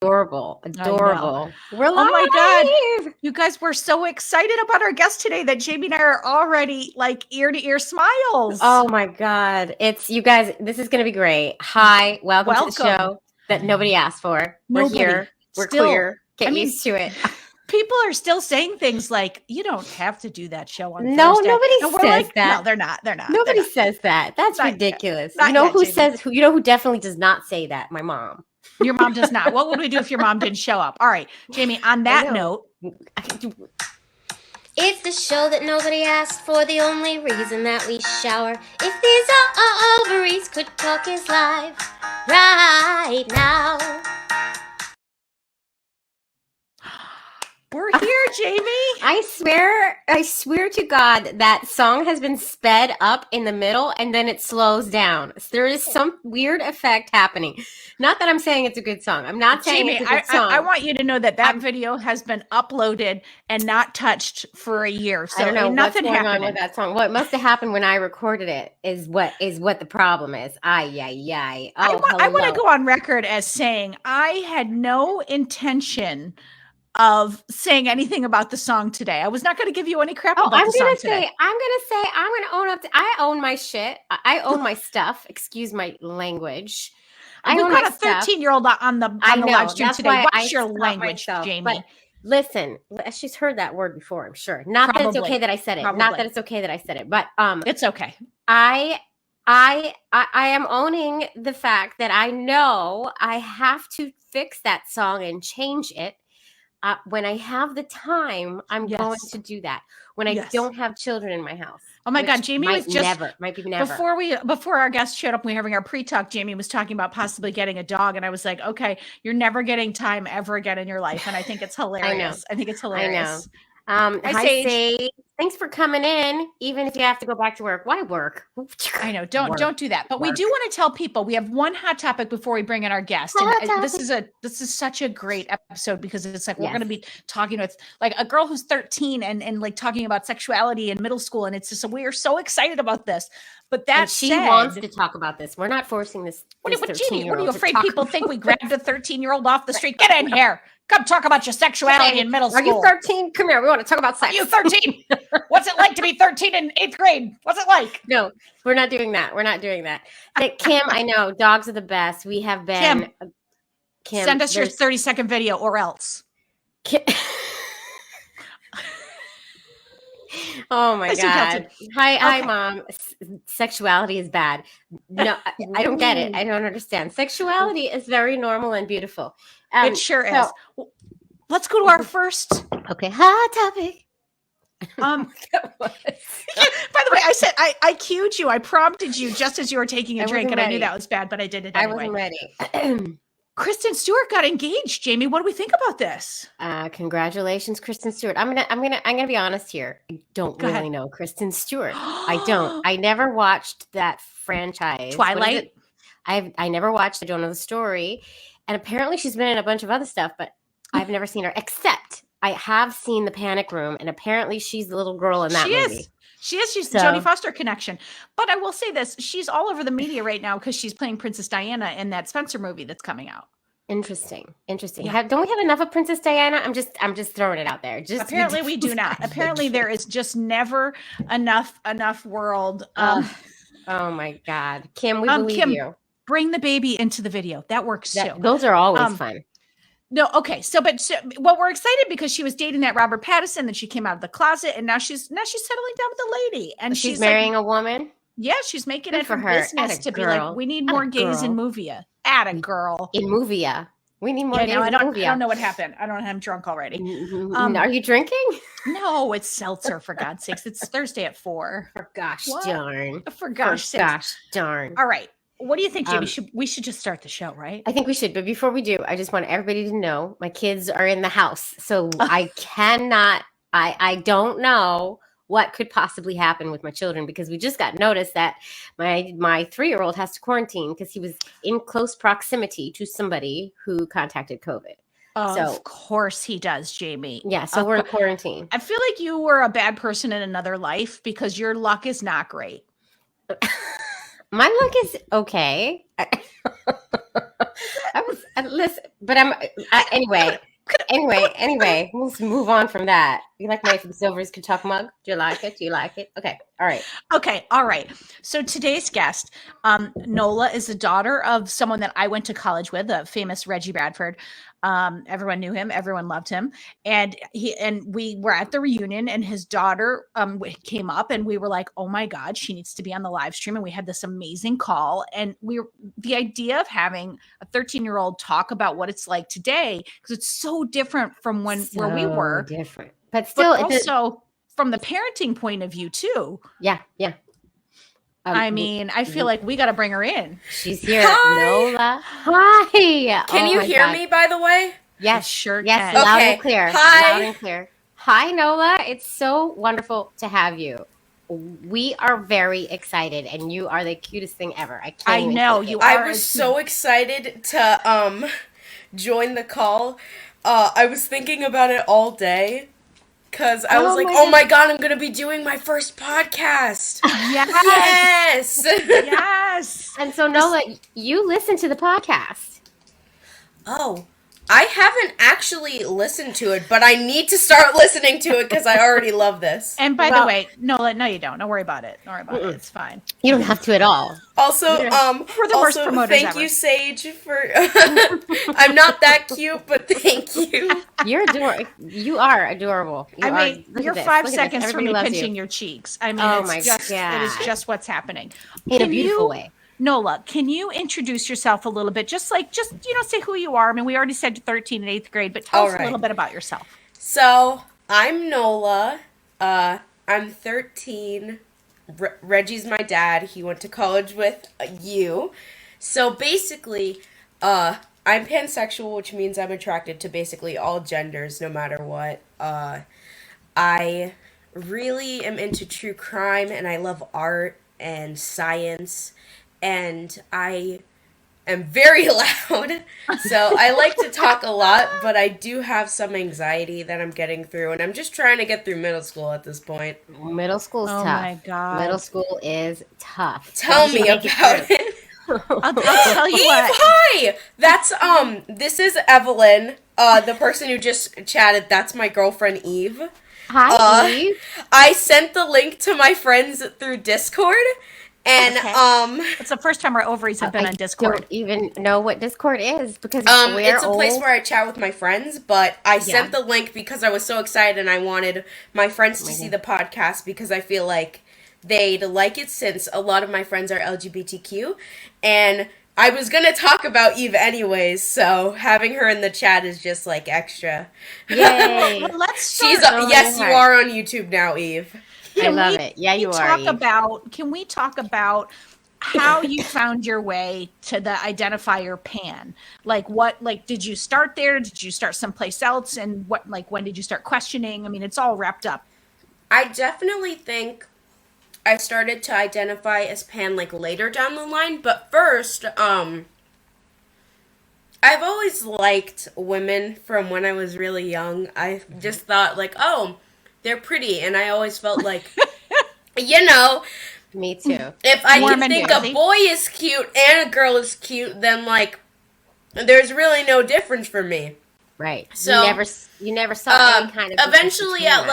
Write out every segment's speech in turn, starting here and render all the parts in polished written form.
adorable. Adorable. We're live. Oh my God. You guys, we're so excited about our guest today that Jamie and I are already like ear to ear smiles. Oh my God. It's you guys, this is going to be great. Hi, welcome to the show that nobody asked for. We're here. We're clear. Get used to it. People are still saying things like, you don't have to do that show on Thursday. Nobody says that. No, they're not. Nobody says that. That's ridiculous. You know who says, you know who definitely does not say that? My mom. Your mom does not. What would we do if your mom didn't show up? All right, Jamie, on that note. It's the show that nobody asked for, the only reason that we shower. If these ovaries could talk is live right now. We're here, Jamie. I swear to God, that song has been sped up in the middle and then it slows down. So there is some weird effect happening. Not that I'm saying it's a good song. I'm not saying Jamie, it's a good song. I want you to know that video has been uploaded and not touched for a year. So I don't know nothing what's going happened on with that song. What must have happened when I recorded it is what the problem is. Ay. Oh, I want to go on record as saying I had no intention of saying anything about the song today. I was not going to give you any crap about the song today. I'm going to own up to, I own my shit. I own my stuff. Excuse my language. We've got a 13-year-old on the live stream today. What's your language, Jamie? But listen, she's heard that word before, I'm sure. Not that it's okay that I said it. Not that it's okay that I said it, but it's okay. I am owning the fact that I know I have to fix that song and change it. When I have the time, I'm going to do that. When I don't have children in my house. Oh my God, Jamie was just might be never. Before our guest showed up, we were having our pre-talk. Jamie was talking about possibly getting a dog, and I was like, okay, you're never getting time ever again in your life, and I think it's hilarious. I think it's hilarious. I know. Hi, Sage. Thanks for coming in, even if you have to go back to work. Why work? I know. Don't do that. But we do want to tell people we have one hot topic before we bring in our guest. And this is such a great episode because it's like we're going to be talking with like a girl who's 13 and like talking about sexuality in middle school. And it's just we are so excited about this. But she wants to talk about this. We're not forcing this. What are you afraid people think we grabbed a 13-year-old off the street? Get in here. Come talk about your sexuality in middle school. Are you 13? Come here. We want to talk about sex. Are you 13? What's it like to be 13 in 8th grade? What's it like? No, we're not doing that. Kim, I know. Dogs are the best. We have been. Kim, send us your 30-second video or else. Oh my God. Hi, Mom. Sexuality is bad. No, I don't get it. I don't understand. Sexuality is very normal and beautiful. It sure is. Let's go to our first. Okay, hot topic. By the way, I said I cued you. I prompted you just as you were taking a drink, and I knew that was bad, but I did it anyway. I wasn't ready. Kristen Stewart got engaged. Jamie, what do we think about this? Congratulations, Kristen Stewart. I'm gonna be honest here. I don't really know Kristen Stewart. I don't. I never watched that franchise. Twilight. I never watched. I don't know the story. And apparently she's been in a bunch of other stuff, but I've never seen her. Except I have seen The Panic Room, and apparently she's the little girl in that movie. She is. She's the Jodie Foster connection. But I will say this: she's all over the media right now because she's playing Princess Diana in that Spencer movie that's coming out. Interesting. Yeah. Don't we have enough of Princess Diana? I'm just throwing it out there. Apparently we do not. Apparently there is just never enough world. Oh my God, Kim, we believe you. Bring the baby into the video. That works too. Those are always fun. No, okay. So we're excited because she was dating that Robert Pattinson, and she came out of the closet, and now she's settling down with a lady, and she's marrying a woman. Yeah, she's making it for her business to be like, we need more gays in Movia. Atta girl. In Movia. We need more gays in Movia. I don't know what happened. I'm drunk already. Are you drinking? No, it's seltzer, for God's sakes. It's Thursday at 4. For gosh darn. For gosh sakes. Gosh darn. All right. What do you think, Jamie? We should just start the show, right? I think we should. But before we do, I just want everybody to know my kids are in the house. So I cannot, I don't know what could possibly happen with my children because we just got notice that my 3-year-old has to quarantine because he was in close proximity to somebody who contacted COVID. Of course he does, Jamie. Yeah, so we're in quarantine. I feel like you were a bad person in another life because your luck is not great. My luck is okay. I Listen, but anyway, let's move on from that. You like my If These Ovaries Could Talk mug? Do you like it? Okay, all right. Okay, all right. So today's guest, Nola, is the daughter of someone that I went to college with, a famous Reggie Bradford. Everyone knew him, everyone loved him, and we were at the reunion, and his daughter came up, and we were like, "Oh my God, she needs to be on the live stream!" And we had this amazing call, and the idea of having a 13-year-old talk about what it's like today, because it's so different from where we were, different, but still, also from the parenting point of view too. Yeah. I mean, I feel like we got to bring her in. She's here. Hi. Nola. Hi. Can you hear me, by the way? Yes, sure. Yes, can. loud and clear. Hi. Loud and clear. Hi, Nola. It's so wonderful to have you. We are very excited, and you are the cutest thing ever. I know you are. I was so excited to join the call. I was thinking about it all day. Because I was like, oh my God, I'm going to be doing my first podcast. Yes. Yes. And so, Nola, you listen to the podcast. Oh, I haven't actually listened to it, but I need to start listening to it because I already love this. And by the way, Nola, no, you don't. Don't worry about it. Don't worry about it. It's fine. You don't have to at all. Also, we're the worst promoters thank ever. you, Sage, for. I'm not that cute, but thank you. You're adorable. You are adorable. You're 5 seconds from me pinching your cheeks. I mean, oh my God. It is God. just what's happening. In a beautiful way. Nola, can you introduce yourself a little bit? Just say who you are. I mean, we already said 13 and 8th grade, but tell us a little bit about yourself. So, I'm Nola. I'm 13. Reggie's my dad. He went to college with you. So, basically, I'm pansexual, which means I'm attracted to basically all genders, no matter what. I really am into true crime, and I love art and science. And I am very loud, so I like to talk a lot, but I do have some anxiety that I'm getting through, and I'm just trying to get through middle school at this point. Middle school is tough. Oh my God. Middle school is tough. Tell me about it. I'll tell you what. Hi! That's, this is Evelyn, the person who just chatted. That's my girlfriend, Eve. Hi, Eve. I sent the link to my friends through Discord. And it's the first time our ovaries have been on Discord. I don't even know what Discord is because it's a place where I chat with my friends, but I sent the link because I was so excited and I wanted my friends to see the podcast because I feel like they'd like it since a lot of my friends are LGBTQ, and I was gonna talk about Eve anyways, so having her in the chat is just like extra. Yay! Well, let's start. You are on YouTube now, Eve. I love it. Yeah, you are. Can we talk about how you found your way to the identifier pan? Did you start there? Did you start someplace else? And when did you start questioning? I mean, it's all wrapped up. I definitely think I started to identify as pan later down the line, but first, I've always liked women from when I was really young. I just thought they're pretty, and I always felt like, me too. If I can think a boy is cute and a girl is cute, then there's really no difference for me. Right. So you never saw any kind of. Eventually, at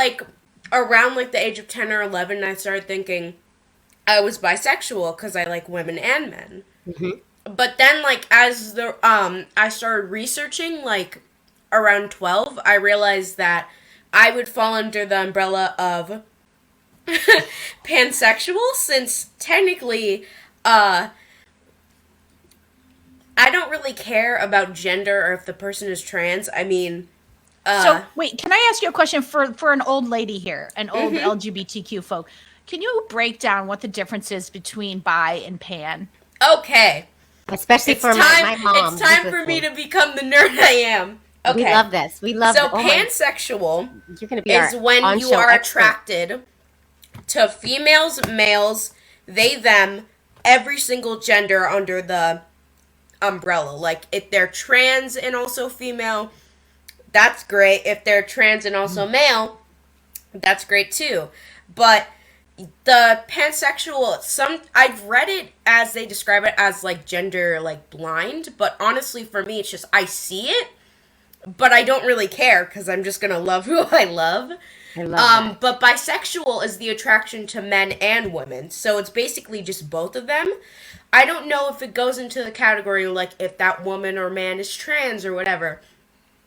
around the age of 10 or 11, I started thinking I was bisexual because I like women and men. Mm-hmm. But then, as I started researching, around 12, I realized that I would fall under the umbrella of pansexual, since technically, I don't really care about gender or if the person is trans. I mean, so wait, can I ask you a question for an old lady here, an old LGBTQ folk? Can you break down what the difference is between bi and pan? Okay. Especially for my mom. It's time for me to become the nerd I am. Okay. We love this. So pansexual you're gonna be is when you are attracted to females, males, they, them, every single gender under the umbrella. If they're trans and also female, that's great. If they're trans and also male, that's great too. But the pansexual, I've read it as they describe it as like gender like blind, but honestly for me it's just I see it, but I don't really care because I'm just gonna love who I love. I love that. But bisexual is the attraction to men and women, so it's basically just both of them. I don't know if it goes into the category like if that woman or man is trans or whatever,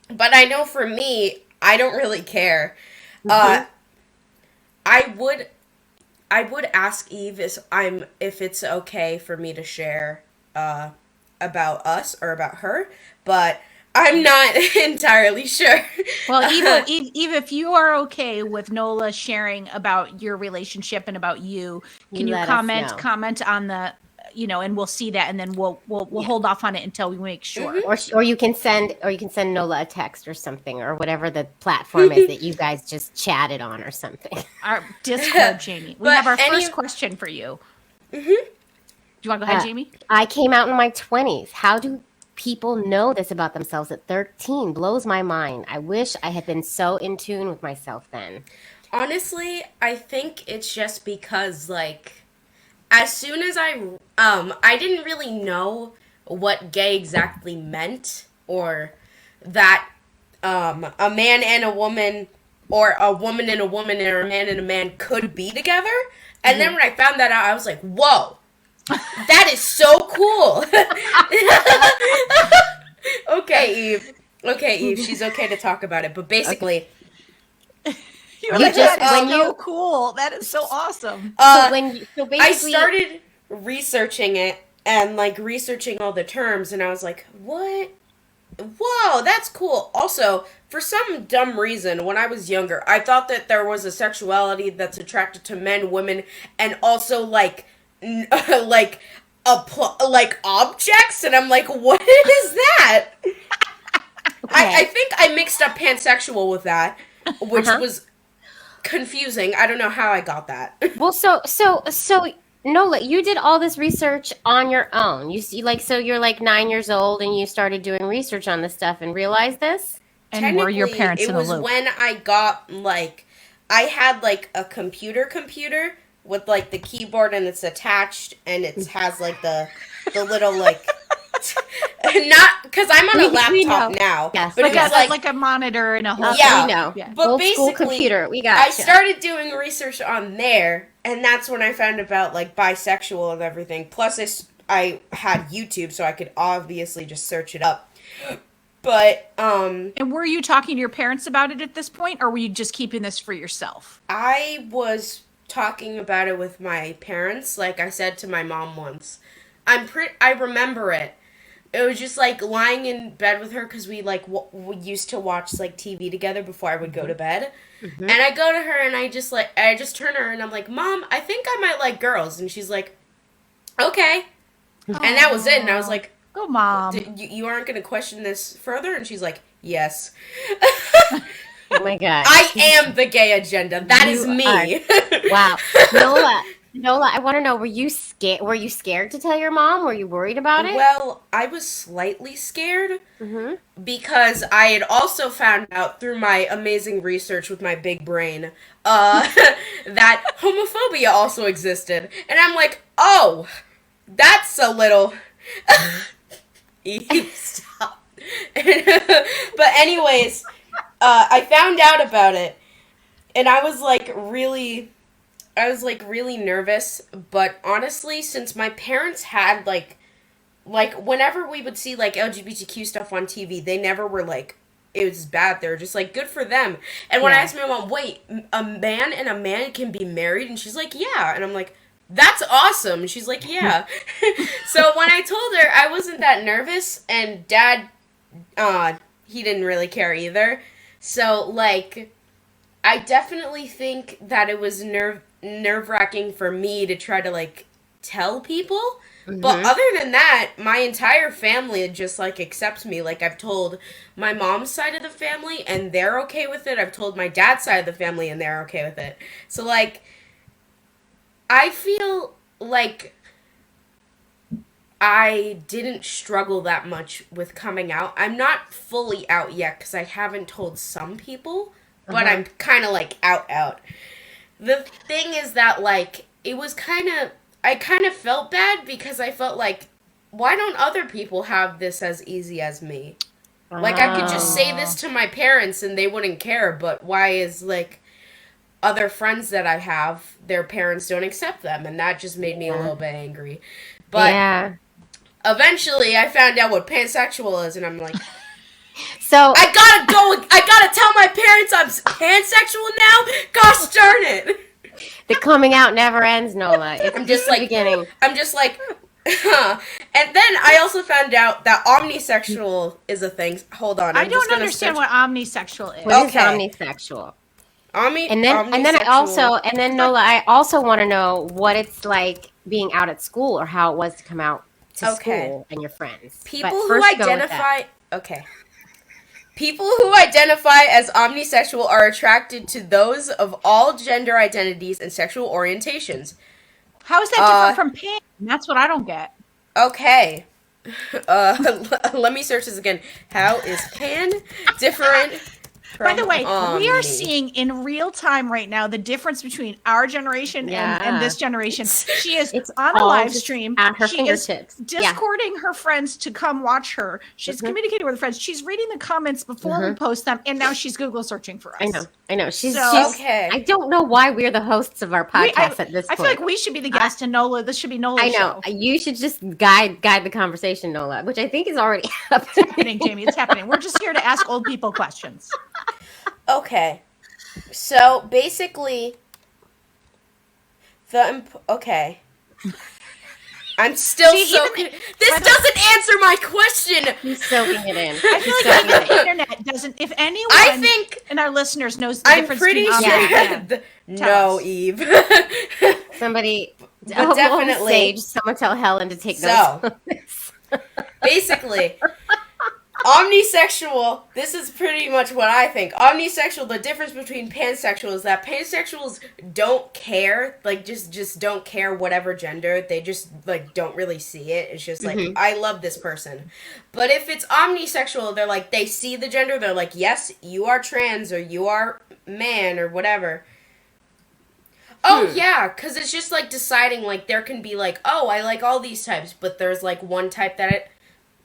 but I know for me, I don't really care. Mm-hmm. I would ask Eve if it's okay for me to share about us or about her, but I'm not entirely sure. Well, Eve, if you are okay with Nola sharing about your relationship and about you, can you Let us know. comment on the, and we'll see that, and then we'll hold off on it until we make sure. Mm-hmm. Or you can send Nola a text or something, or whatever the platform is that you guys just chatted on or something. Our Discord, Jamie. We have our first question for you. Mm-hmm. Do you want to go ahead, Jamie? I came out in my 20s. How do people know this about themselves at 13? Blows my mind. I wish I had been so in tune with myself then. Honestly, I think it's just because like as soon as I didn't really know what gay exactly meant, or that a man and a woman, or a woman and a woman, or a man and a man could be together. And then when I found that out, I was like, whoa, that is so cool. Okay, Eve, she's okay to talk about it, but basically, so cool. That is so awesome. Basically, I started researching it and like researching all the terms, and I was like, what? Whoa, that's cool. Also, for some dumb reason, when I was younger, I thought that there was a sexuality that's attracted to men, women, and also like like objects, and I'm like, what is that? Okay. I think I mixed up pansexual with that, which was confusing. I don't know how I got that. Well, so Nola, you did all this research on your own. You see, like, so you're like 9 years old and you started doing research on this stuff and realized this? And were your parents in the loop? It was when I got, like, I had, like, a computer with, like, the keyboard, and it's attached, and it has, like, the little, like... Not because I'm on a laptop now. Yes, but it's like a monitor and a whole. Yeah, we know. But old basically, school computer. We got. I started doing research on there, and that's when I found about like bisexual and everything. Plus, I had YouTube, so I could obviously just search it up. But And were you talking to your parents about it at this point, or were you just keeping this for yourself? I was talking about it with my parents. Like I said to my mom once, I remember it. It was just, like, lying in bed with her because we, like, we used to watch, like, TV together before I would go to bed. Mm-hmm. And I go to her and I just turn her and I'm like, Mom, I think I might like girls. And she's like, okay. Aww. And that was it. And I was like, go, Mom. You aren't going to question this further? And she's like, yes. Oh, my God. I am the gay agenda. That is me. Wow. Nola, I want to know, were you scared? Were you scared to tell your mom? Were you worried about it? Well, I was slightly scared because I had found out through my amazing research with my big brain that homophobia also existed. And I'm like, oh, that's a little... Stop. But anyways, I found out about it, and I was really nervous, but honestly, since my parents had, like, whenever we would see, like, LGBTQ stuff on TV, they never were, like, it was bad. They were just, like, good for them. And when I asked my mom, wait, a man and a man can be married? And she's like, yeah. And I'm like, that's awesome. And she's like, yeah. So when I told her, I wasn't that nervous, and Dad, he didn't really care either. So, like, I definitely think that it was nerve-wracking for me to try to, like, tell people. But other than that, my entire family just, like, accepts me. Like, I've told my mom's side of the family, and they're okay with it. I've told my dad's side of the family, and they're okay with it. So, like, I feel like I didn't struggle that much with coming out. I'm not fully out yet, because I haven't told some people. But I'm kind of, like, out. the thing is that, like, it was I kind of felt bad because I felt like, why don't other people have this as easy as me? Like, I could just say this to my parents and they wouldn't care, but why is, like, other friends that I have, their parents don't accept them, and that just made me a little bit angry. But eventually I found out what pansexual is, and I'm like, so I gotta tell my parents I'm pansexual now? Gosh darn it. the coming out never ends, Nola. It's just the beginning. I'm just like, huh. And then I also found out that omnisexual is a thing. Hold on. I don't understand what omnisexual is. What is omnisexual? And then Nola, I also want to know what it's like being out at school, or how it was to come out to school and your friends. People who identify as omnisexual are attracted to those of all gender identities and sexual orientations. How is that different from pan? That's what I don't get. Okay. Let me search this again. How is pan different from By the way, we are seeing in real time right now the difference between our generation and this generation. She is on a live stream at her she fingertips, is discording her friends to come watch her. She's communicating with her friends. She's reading the comments before we post them, and now she's Google searching for us. I know. She's okay. I don't know why we're the hosts of our podcast at this point. I feel like we should be the guest, and Nola. This should be Nola's show. You should just guide the conversation, Nola, which I think is already happening, Jamie. It's happening. We're just here to ask old people questions. Okay, so basically, okay. I'm still soaking. This doesn't answer my question. He's soaking it in. I feel like the internet doesn't. If anyone, and our listeners knows the difference between no, Eve. Somebody, but definitely, Sage, someone tell Helen to take notes. So, basically. Omnisexual, this is pretty much what I think. Omnisexual, the difference between pansexual is that pansexuals don't care, like, just don't care whatever gender. They just, like, don't really see it. It's just like, I love this person. But if it's omnisexual, they're like, they see the gender, they're like, yes, you are trans, or you are man, or whatever. Oh, yeah, because it's just, like, deciding, like, there can be, like, oh, I like all these types, but there's, like, one type that it...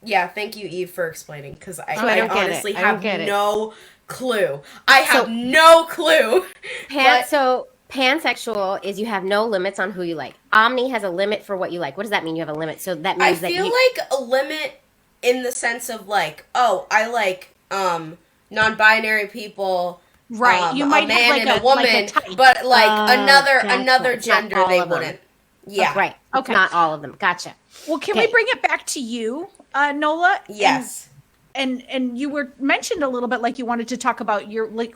Yeah, thank you, Eve, for explaining, because I honestly have no clue. I have no clue. So, pansexual is you have no limits on who you like. Omni has a limit for what you like. What does that mean, you have a limit? So that means I feel like a limit in the sense of, like, oh, I like non-binary people, right? You might a man have, like, and a woman, but, like, another gender, they wouldn't. Yeah. Right. Okay. Not all of them. Gotcha. Well, can we bring it back to you, Nola? Yes. And you were mentioned a little bit, like, you wanted to talk about your, like,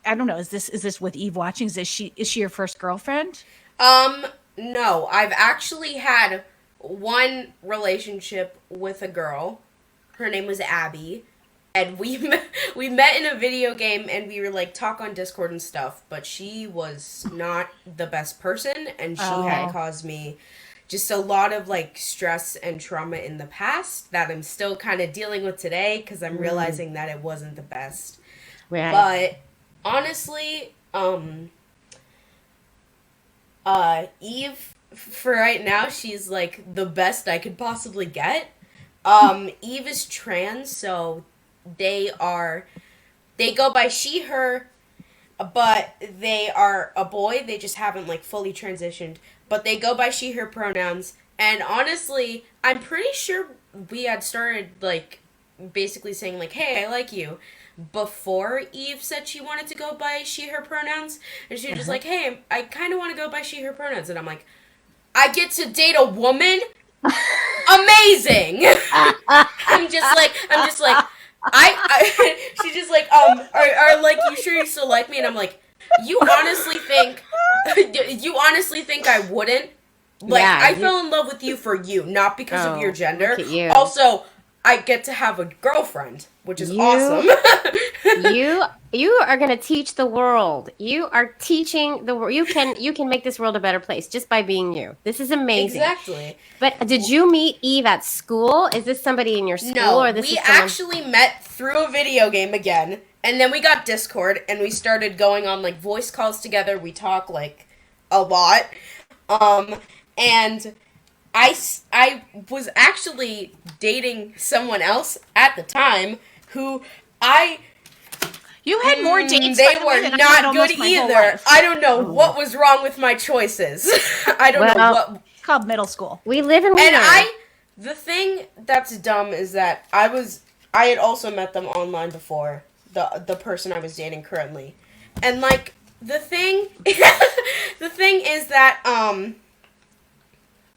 I don't know, is this with Eve watching? Is she your first girlfriend? No. I've actually had one relationship with a girl. Her name was Abby. And we met in a video game, and we were, like, talk on Discord and stuff, but she was not the best person, and she had caused me just a lot of, like, stress and trauma in the past that I'm still kind of dealing with today, because I'm realizing that it wasn't the best. Right. But, honestly, Eve, for right now, she's, like, the best I could possibly get. Eve is trans, so... They go by she, her, but they are a boy. They just haven't, like, fully transitioned. But they go by she, her pronouns. And honestly, I'm pretty sure we had started, like, basically saying, like, hey, I like you, before Eve said she wanted to go by she, her pronouns. And she was just like, hey, I kind of want to go by she, her pronouns. And I'm like, I get to date a woman? Amazing! I'm just like... she's just like, are like, you sure you still like me? And I'm like, you honestly think I wouldn't? Like, I fell in love with you for you, not because of your gender. Also, I get to have a girlfriend, which is awesome. You are going to teach the world. You are teaching the world. You can make this world a better place just by being you. This is amazing. Exactly. But did you meet Eve at school? Is this somebody in your school? No, we actually met through a video game again. And then we got Discord, and we started going on, like, voice calls together. We talk, like, a lot. And I was actually dating someone else at the time who You had more dates. They by the were way, than I've not had good almost my whole either. life. I don't know what was wrong with my choices. I don't know what. It's called middle school. We live and we learn. The thing that's dumb is that I had also met them online before, the person I was dating currently. And, like, the thing is that,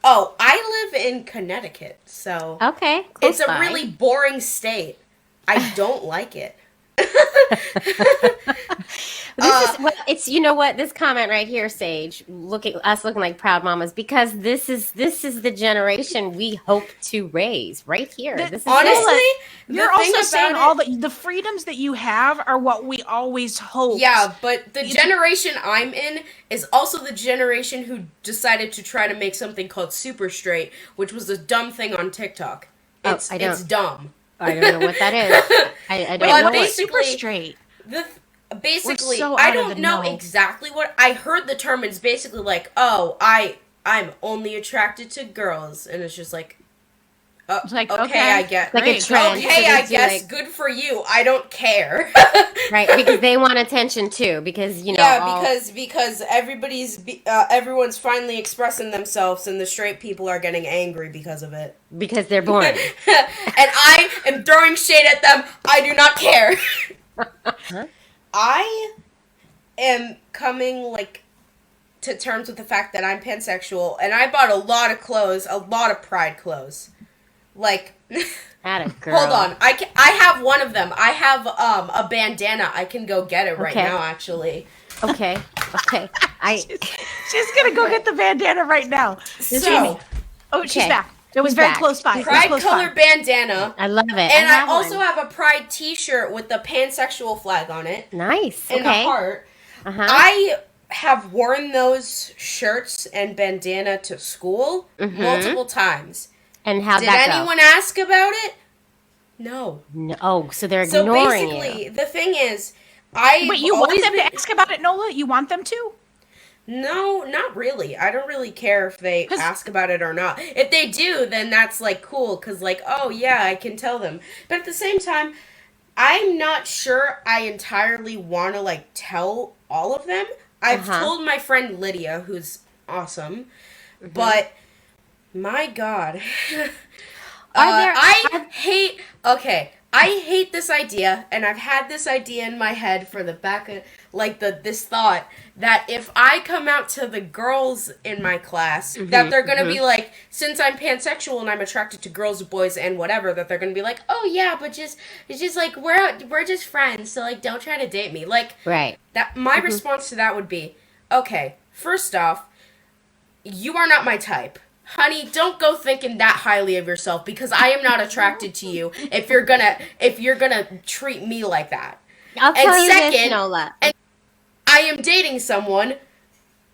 I live in Connecticut, so. Okay. It's a really boring state. I don't like it. It's you know what, this comment right here, Sage, looking like proud mamas, because this is the generation we hope to raise right here. This is honestly, you're also saying all the freedoms that you have are what we always hope. Yeah, but the generation I'm in is also the generation who decided to try to make something called super straight, which was a dumb thing on TikTok. It's dumb. I don't know what that is. I don't know. What is super straight? Basically, so I don't know exactly what I heard. The term is basically like, oh, I'm only attracted to girls, and it's just like, like okay, I get like a trend. Okay, so I guess like, good for you. I don't care. Right, because they want attention too. Because because everyone's finally expressing themselves, and the straight people are getting angry because of it. Because they're boring. And I am throwing shade at them. I do not care. Huh? I am coming, like, to terms with the fact that I'm pansexual, and I bought a lot of clothes, a lot of pride clothes. Like, Atta girl. Hold on, I have one of them. I have a bandana. I can go get it right now, actually. Okay. She's gonna go get the bandana right now. So, she's back. It was very close by. Pride color bandana. I love it. And I also have a pride t-shirt with the pansexual flag on it. Nice. And a heart. I have worn those shirts and bandana to school multiple times. And how'd that go? Did anyone ask about it? No. Oh, so they're ignoring you. So basically, the thing is, Wait, you want them to ask about it, Nola? You want them to? No, not really. I don't really care if they ask about it or not. If they do, then that's, like, cool, because, like, oh, yeah, I can tell them. But at the same time, I'm not sure I entirely want to, like, tell all of them. I've told my friend Lydia, who's awesome, but, my God. I hate this idea, and I've had this idea in my head for the back of, like, this thought that if I come out to the girls in my class, that they're gonna be like, since I'm pansexual and I'm attracted to girls, boys, and whatever, that they're gonna be like, oh yeah, but it's just like we're just friends, so, like, don't try to date me. Like, right. That my response to that would be, okay, first off, you are not my type. Honey, don't go thinking that highly of yourself, because I am not attracted to you if you're gonna treat me like that. I'll tell you this, Nola. And I am dating someone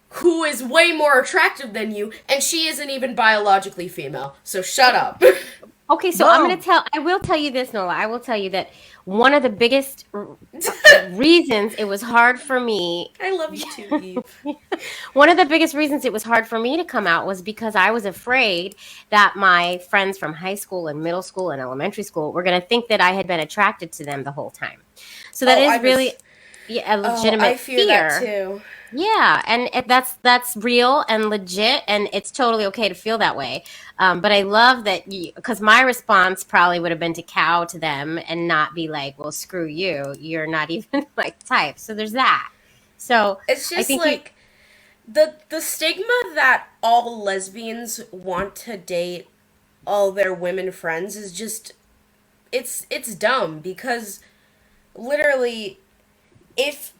who is way more attractive than you, and she isn't even biologically female. So shut up. Okay, so I will tell you this, Nola. I will tell you that one of the biggest reasons it was hard for me. I love you too, Eve. One of the biggest reasons it was hard for me to come out was because I was afraid that my friends from high school and middle school and elementary school were going to think that I had been attracted to them the whole time. So that is really a legitimate fear. That too. Yeah, and that's real and legit, and it's totally okay to feel that way. But I love that because my response probably would have been to cow to them and not be like, well, screw you. You're not even my type. So there's that. So it's just like the stigma that all lesbians want to date all their women friends is just, it's dumb, because literally, if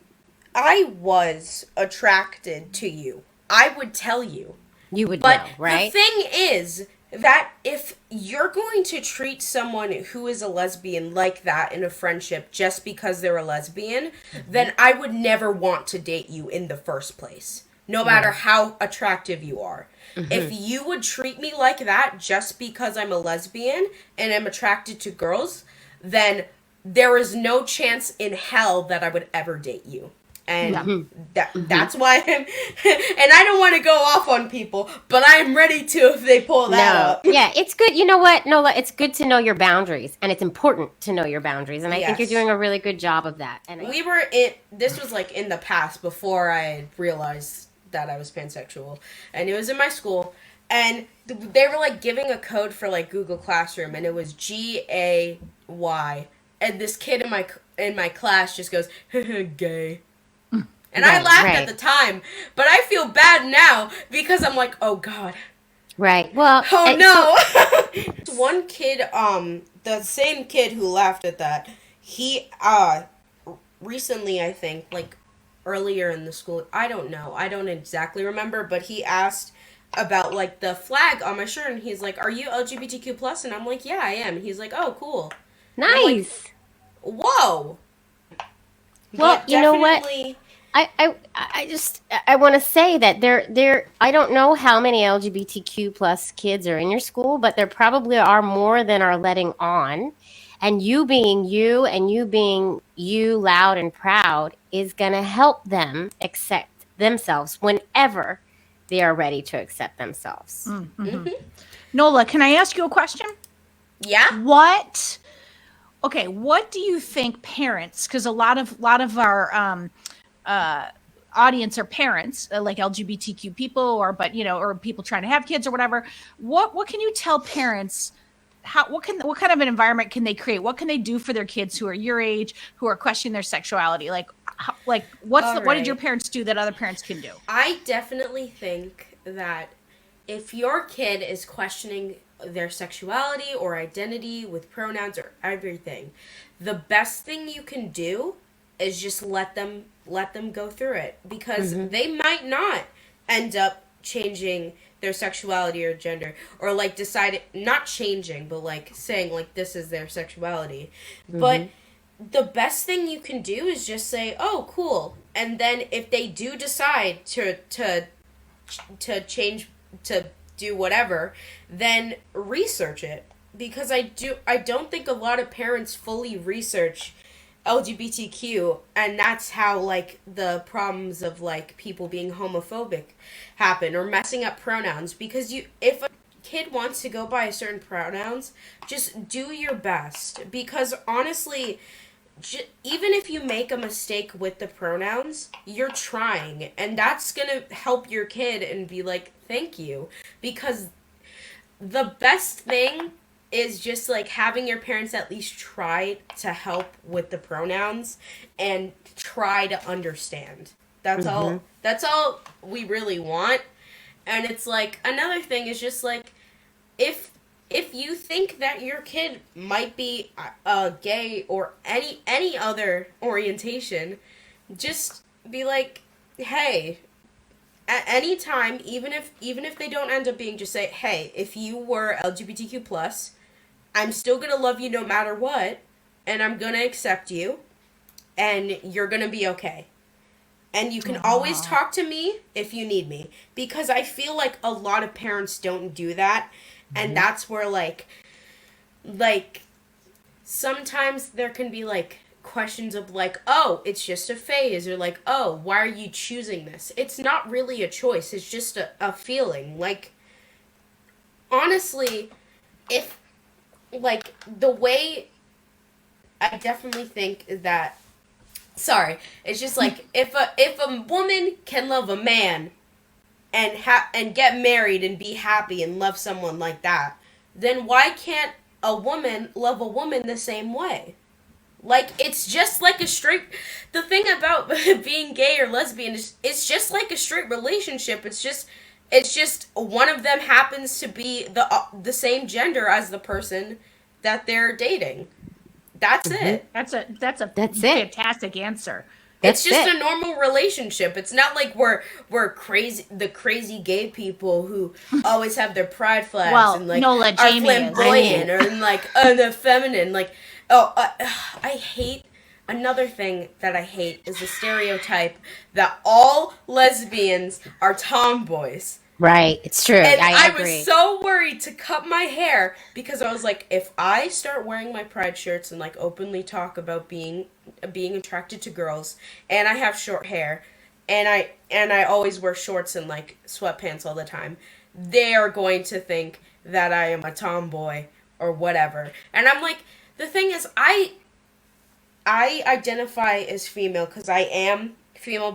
I was attracted to you, I would tell you. You would know, right? But the thing is that if you're going to treat someone who is a lesbian like that in a friendship just because they're a lesbian, then I would never want to date you in the first place, no matter how attractive you are. If you would treat me like that just because I'm a lesbian and I'm attracted to girls, then there is no chance in hell that I would ever date you. And that's why I'm, and I don't want to go off on people, but I am ready to if they pull that up. Yeah, it's good. You know what, Nola? It's good to know your boundaries, and it's important to know your boundaries. And I think you're doing a really good job of that. And this was like in the past before I realized that I was pansexual, and it was in my school, and they were like giving a code for like Google Classroom, and it was GAY, and this kid in my class just goes, gay. And I laughed at the time, but I feel bad now because I'm like, oh God. Right. Well. Oh no. One kid, the same kid who laughed at that, he, recently, I think, like earlier in the school, I don't know, I don't exactly remember, but he asked about like the flag on my shirt, and he's like, are you LGBTQ plus? And I'm like, yeah, I am. And he's like, oh, cool. Nice. Like, whoa. Well, you know what? I want to say that there I don't know how many LGBTQ plus kids are in your school, but there probably are more than are letting on. And you being you and you being you loud and proud is going to help them accept themselves whenever they are ready to accept themselves. Mm-hmm. Nola, can I ask you a question? Yeah. What do you think parents, because a lot of our audience are parents, like LGBTQ people, or people trying to have kids or whatever. What can you tell parents? What kind of an environment can they create? What can they do for their kids who are your age, who are questioning their sexuality? What did your parents do that other parents can do? I definitely think that if your kid is questioning their sexuality or identity with pronouns or everything, the best thing you can do is just let them go through it, because they might not end up changing their sexuality or gender, or like decide not changing, but like saying like this is their sexuality. But the best thing you can do is just say, oh, cool. And then if they do decide to change, to do whatever, then research it, because I don't think a lot of parents fully research LGBTQ, and that's how like the problems of like people being homophobic happen, or messing up pronouns. Because if a kid wants to go by a certain pronouns, just do your best, because honestly, even if you make a mistake with the pronouns, you're trying, and that's gonna help your kid and be like, thank you. Because the best thing is just like having your parents at least try to help with the pronouns and try to understand. That's all we really want. And it's like, another thing is just like, if you think that your kid might be gay or any other orientation, just be like, hey, at any time, even if they don't end up being, just say, hey, if you were LGBTQ plus, I'm still gonna love you no matter what, and I'm gonna accept you, and you're gonna be okay. And you can always talk to me if you need me, because I feel like a lot of parents don't do that, and that's where like sometimes there can be like questions of like, oh, it's just a phase, or like, oh, why are you choosing this? It's not really a choice, it's just a feeling. Like, honestly, if like the way I definitely think that, sorry, it's just like, if a woman can love a man and get married and be happy and love someone like that, then why can't a woman love a woman the same way? Like, it's just like a straight, the thing about being gay or lesbian is, it's just like a straight relationship. It's just one of them happens to be the same gender as the person that they're dating. That's it. That's a fantastic answer. It's just a normal relationship. It's not like we're crazy, the crazy gay people who always have their pride flags and like Nola, are Jamie flamboyant or like the feminine. Like, I hate. Another thing that I hate is the stereotype that all lesbians are tomboys. Right. It's true. And I agree. was so worried to cut my hair because I was like, if I start wearing my pride shirts and like openly talk about being attracted to girls, and I have short hair, and I always wear shorts and like sweatpants all the time, they are going to think that I am a tomboy or whatever. And I'm like, the thing is, I identify as female because I am female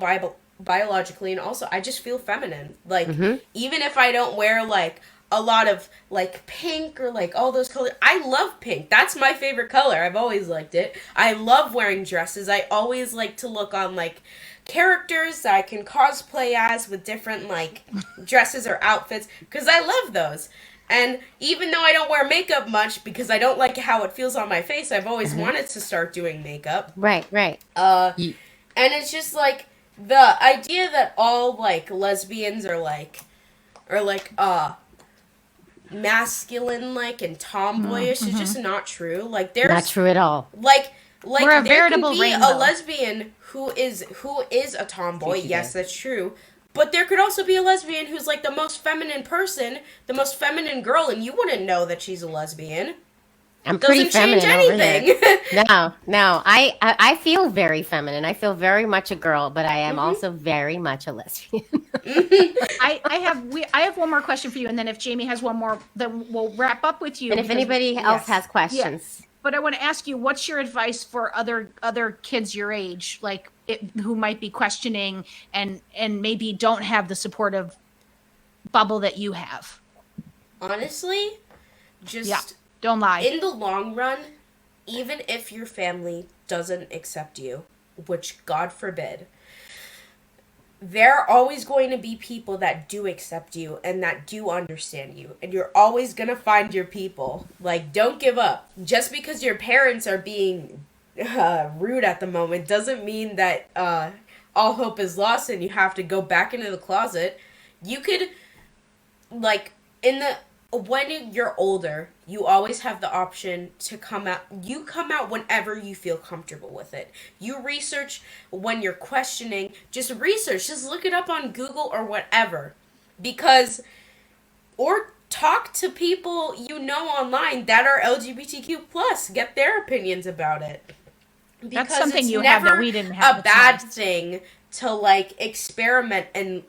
biologically, and also I just feel feminine. Like, even if I don't wear like a lot of like pink or like all those colors, I love pink. That's my favorite color. I've always liked it. I love wearing dresses. I always like to look on like characters that I can cosplay as with different like dresses or outfits because I love those. And even though I don't wear makeup much because I don't like how it feels on my face, I've always wanted to start doing makeup. Right. And it's just like the idea that all like lesbians are like masculine like and tomboyish is just not true. Like there's not true at all. Like we're a veritable there can be rainbow. a lesbian who is a tomboy. Yes, that's true. But there could also be a lesbian who's like the most feminine person, the most feminine girl, and you wouldn't know that she's a lesbian. I'm pretty feminine change anything. Over here. No. I feel very feminine. I feel very much a girl, but I am also very much a lesbian. I have one more question for you, and then if Jamie has one more, then we'll wrap up with you. And if anybody else has questions. Yes. But I want to ask you, what's your advice for other kids your age, like who might be questioning and maybe don't have the supportive bubble that you have? Honestly, just don't lie. In the long run, even if your family doesn't accept you, which God forbid, there are always going to be people that do accept you and that do understand you. And you're always going to find your people. Like, don't give up. Just because your parents are being rude at the moment doesn't mean that all hope is lost and you have to go back into the closet. You could, like, when you're older, you always have the option to come out. You come out whenever you feel comfortable with it. You research when you're questioning. Just research. Just look it up on Google or whatever. Or talk to people you know online that are LGBTQ+. Get their opinions about it. Because that's something you have that we didn't have. A bad thing to like experiment and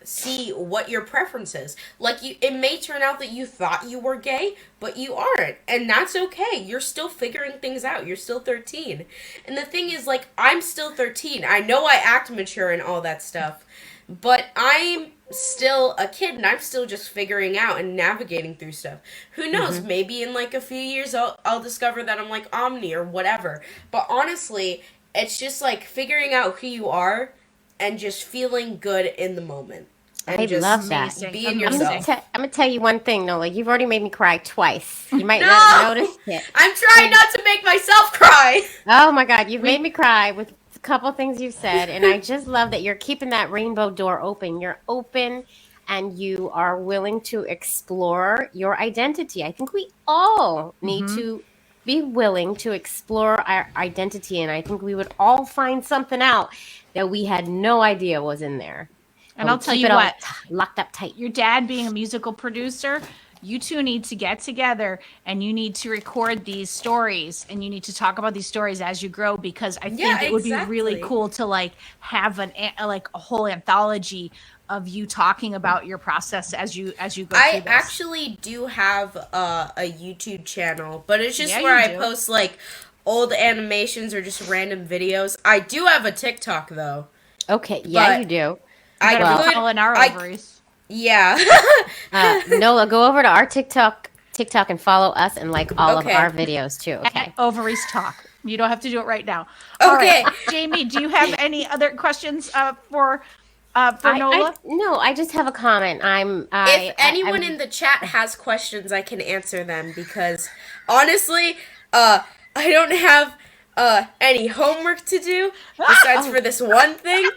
see what your preference is. Like it may turn out that you thought you were gay, but you aren't, and that's okay. You're still figuring things out. You're still 13. And the thing is, like, I'm still 13. I know I act mature and all that stuff, but I'm still a kid and I'm still just figuring out and navigating through stuff. Who knows? Maybe in like a few years I'll discover that I'm like omni or whatever. But honestly, it's just like figuring out who you are and just feeling good in the moment. And I just love that. Being yourself. I'm going to tell you one thing, Nola. You've already made me cry twice. You might not have noticed it. I'm trying not to make myself cry. Oh my God. You've made me cry with a couple things you've said. And I just love that you're keeping that rainbow door open. You're open and you are willing to explore your identity. I think we all need to be willing to explore our identity, and I think we would all find something out that we had no idea was in there. And I'll tell you what, locked up tight. Your dad being a musical producer, you two need to get together and you need to record these stories and you need to talk about these stories as you grow, because I think it would be really cool to like have a whole anthology of you talking about your process as you go through this. I actually do have a YouTube channel, but it's just where I post like old animations or just random videos. I do have a TikTok though. Okay, you do. I could follow in our ovaries. Yeah. Nola, go over to our TikTok and follow us and like all of our videos too. Okay. Ovaries Talk. You don't have to do it right now. Okay. All right. Jamie, do you have any other questions for Nola? No, I just have a comment. If anyone in the chat has questions, I can answer them because honestly, I don't have any homework to do besides for this one thing,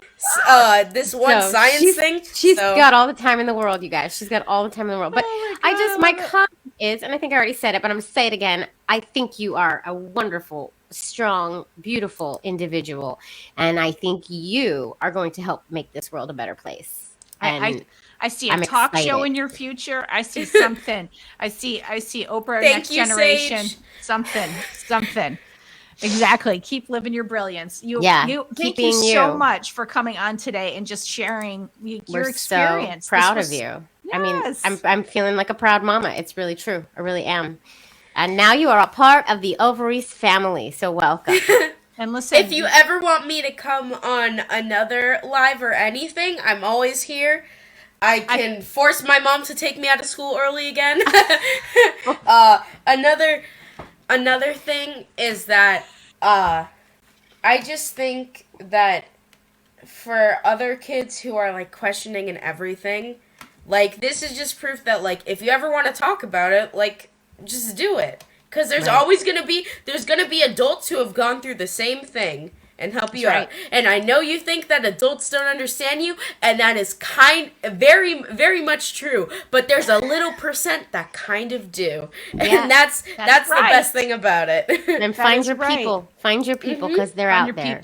this one science thing. She's got all the time in the world, you guys. She's got all the time in the world. But my comment is, and I think I already said it, but I'm going to say it again. I think you are a wonderful, strong, beautiful individual. And I think you are going to help make this world a better place. I see a I'm talk show excited. in your future. I see something. I see Oprah Thank Next you, Generation. Sage. Something. Exactly. Keep living your brilliance. Thank you keeping so you. much for coming on today and just sharing your We're experience. so proud of you. I mean, Yes. I'm feeling like a proud mama. It's really true. I really am. And now you are a part of the Ovaries family. So welcome. And listen, If you ever want me to come on another live or anything, I'm always here. I can force my mom to take me out of school early again. Another thing is that I just think that for other kids who are like questioning and everything, like this is just proof that like if you ever want to talk about it, like just do it. Because there's always gonna be adults who have gone through the same thing and help you out. And I know you think that adults don't understand you, and that is very, very much true. But there's a little percent that kind of do, and that's the best thing about it. And find your people. Find your people because they're out there.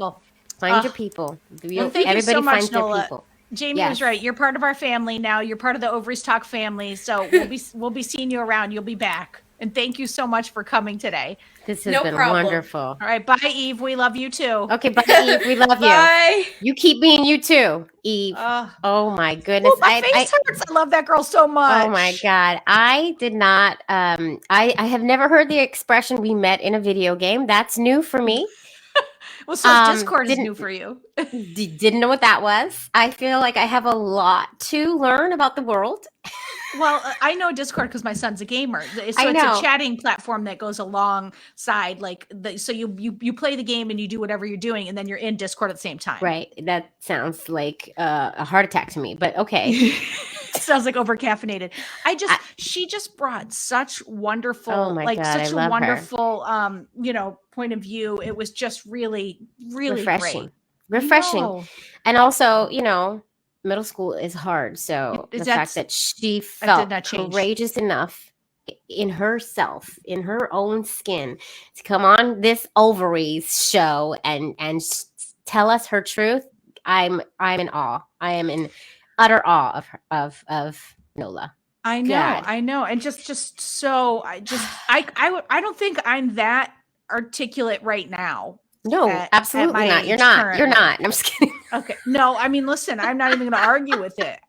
Find your people. Well, thank you so much, Nola. People. Jamie was right. You're part of our family now. You're part of the Ovaries Talk family. So we'll be seeing you around. You'll be back. And thank you so much for coming today. This has been wonderful. All right. Bye, Eve. We love you too. Okay. Bye, Eve. We love you. Bye. You keep being you too, Eve. Oh my goodness. My face hurts. I love that girl so much. Oh my God. I did not, I have never heard the expression we met in a video game. That's new for me. Well, so Discord is new for you. Didn't know what that was. I feel like I have a lot to learn about the world. Well, I know Discord because my son's a gamer. So it's a chatting platform that goes alongside, so you play the game and you do whatever you're doing, and then you're in Discord at the same time. Right. That sounds like a heart attack to me, but okay. Sounds like over caffeinated. She just brought such wonderful, such a wonderful, point of view. It was just really, really refreshing. And also, middle school is hard. So the fact that she felt courageous enough in herself, in her own skin, to come on this Ovaries show and tell us her truth, I'm in awe. I am in utter awe of Nola. I know. And just so I don't think I'm that articulate right now. No, absolutely not. You're not. I'm just kidding. Okay. No, I mean, listen, I'm not even going to argue with it.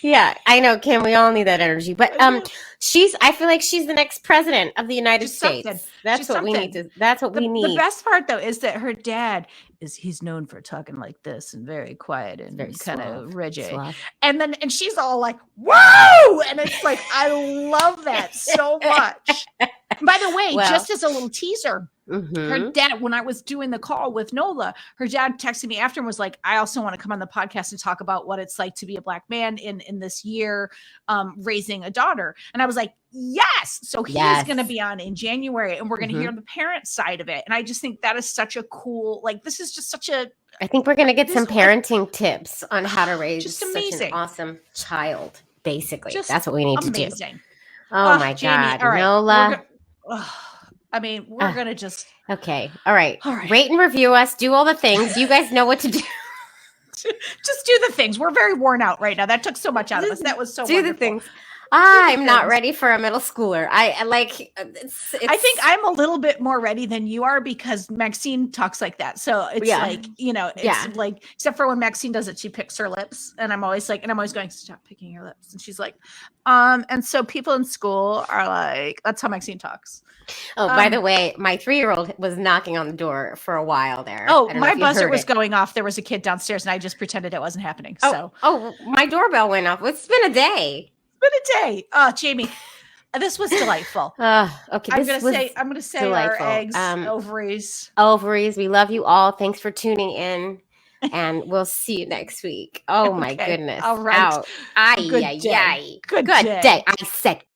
Yeah, I know, Kim. We all need that energy. But I feel like she's the next president of the United States. That's what we need. That's what we need. The best part, though, is that her dad he's known for talking like this and very quiet and very kind of rigid. And she's all like, whoa! And it's like, I love that so much. By the way, just as a little teaser, her dad, when I was doing the call with Nola, her dad texted me after and was like, I also want to come on the podcast and talk about what it's like to be a Black man in this year, raising a daughter. And I was like, yes. So he's going to be on in January and we're going to hear the parent side of it. And I just think that is such a cool, this is just such a, I think we're going to get some parenting tips on how to raise such an awesome child. Basically, that's what we need to do. Oh my Jamie, God, all right, Nola. We're going to just. Okay. All right. Rate and review us. Do all the things. You guys know what to do. Just do the things. We're very worn out right now. That took so much out of us. That was so wonderful. The things. I'm not ready for a middle schooler. I think I'm a little bit more ready than you are because Maxine talks like that. So it's except for when Maxine does it, she picks her lips. And I'm always going, stop picking your lips. And she's like, and so people in school are like, that's how Maxine talks. Oh, by the way, my 3-year-old was knocking on the door for a while there. Oh, my buzzer was going off. There was a kid downstairs and I just pretended it wasn't happening. Oh, my doorbell went off. It's been a day. Oh, Jamie, this was delightful. Okay, I'm gonna say delightful. Our eggs, ovaries. We love you all. Thanks for tuning in, and we'll see you next week. Oh my goodness! All right. Good day. I said.